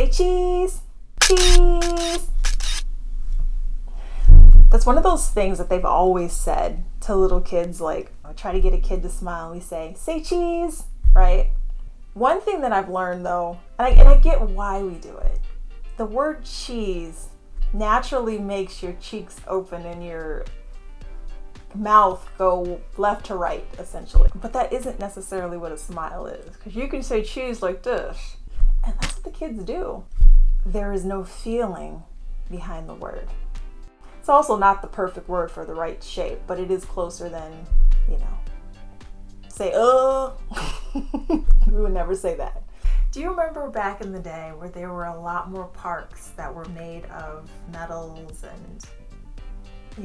Say cheese, cheese. That's one of those things that they've always said to little kids, like, I try to get a kid to smile, and we say cheese, right? One thing that I've learned though, and I get why we do it. The word cheese naturally makes your cheeks open and your mouth go left to right, essentially. But that isn't necessarily what a smile is, because you can say cheese like this, and that's what the kids do. There is no feeling behind the word. It's also not the perfect word for the right shape, but it is closer than, say, we would never say that. Do you remember back in the day where there were a lot more parks that were made of metals and,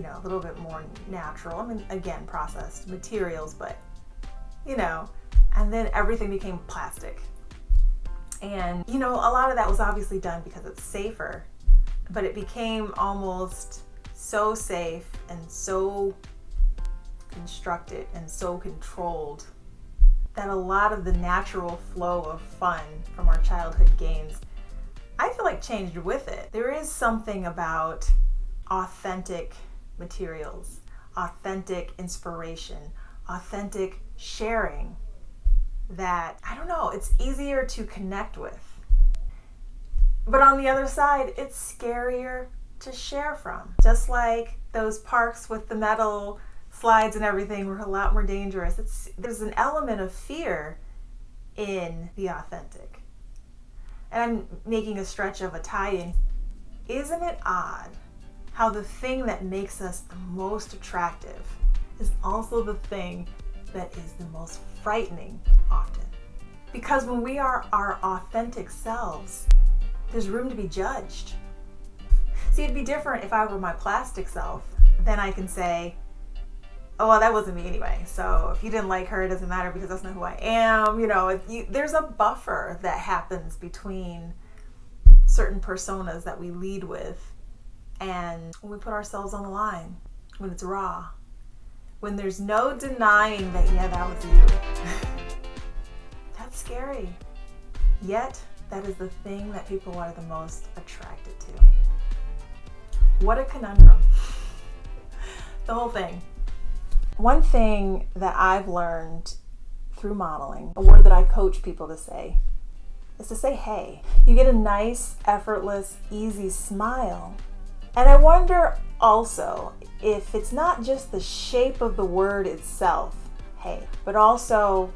a little bit more natural? I mean, again, processed materials, but, and then everything became plastic. And, a lot of that was obviously done because it's safer, but it became almost so safe and so constructed and so controlled that a lot of the natural flow of fun from our childhood games, I feel like, changed with it. There is something about authentic materials, authentic inspiration, authentic sharing that, I don't know, it's easier to connect with. But on the other side, it's scarier to share from. Just like those parks with the metal slides and everything were a lot more dangerous. There's an element of fear in the authentic. And I'm making a stretch of a tie-in. Isn't it odd how the thing that makes us the most attractive is also the thing that is the most frightening often? Because when we are our authentic selves, there's room to be judged. See, it'd be different if I were my plastic self. Then I can say, oh, well, that wasn't me anyway. So if you didn't like her, it doesn't matter because that's not who I am. There's a buffer that happens between certain personas that we lead with and when we put ourselves on the line, when it's raw, when there's no denying that, yeah, that was you. That's scary. Yet, that is the thing that people are the most attracted to. What a conundrum. The whole thing. One thing that I've learned through modeling, a word that I coach people to say, is to say hey. You get a nice, effortless, easy smile. And I wonder also if it's not just the shape of the word itself, hey, but also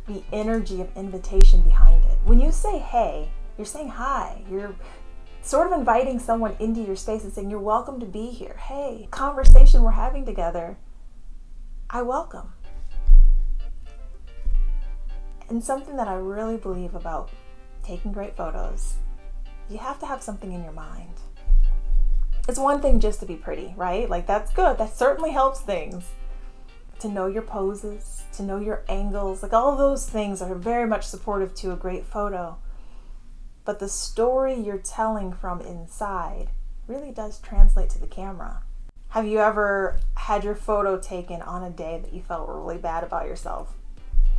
the energy of invitation behind it. When you say hey, you're saying hi. You're sort of inviting someone into your space and saying, you're welcome to be here. Hey, conversation we're having together, I welcome. And something that I really believe about taking great photos, you have to have something in your mind. It's one thing just to be pretty, right? Like, that's good. That certainly helps things. To know your poses, to know your angles, like all of those things are very much supportive to a great photo. But the story you're telling from inside really does translate to the camera. Have you ever had your photo taken on a day that you felt really bad about yourself?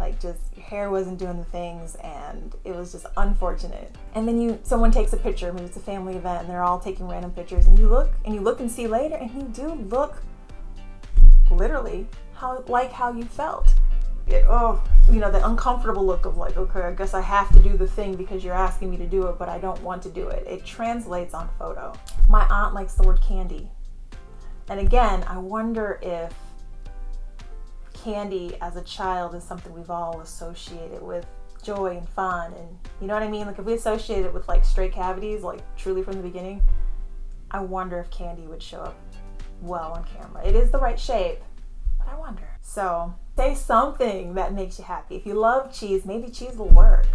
Like, just your hair wasn't doing the things and it was just unfortunate. And then someone takes a picture, maybe it's a family event and they're all taking random pictures, and you look and see later and you do look literally how you felt. That uncomfortable look of like, okay, I guess I have to do the thing because you're asking me to do it, but I don't want to do it. It translates on photo. My aunt likes the word candy. And again, I wonder if candy as a child is something we've all associated with joy and fun, and you know what I mean? Like, if we associate it with like straight cavities, like truly from the beginning, I wonder if candy would show up well on camera. It is the right shape, but I wonder. So say something that makes you happy. If you love cheese, maybe cheese will work.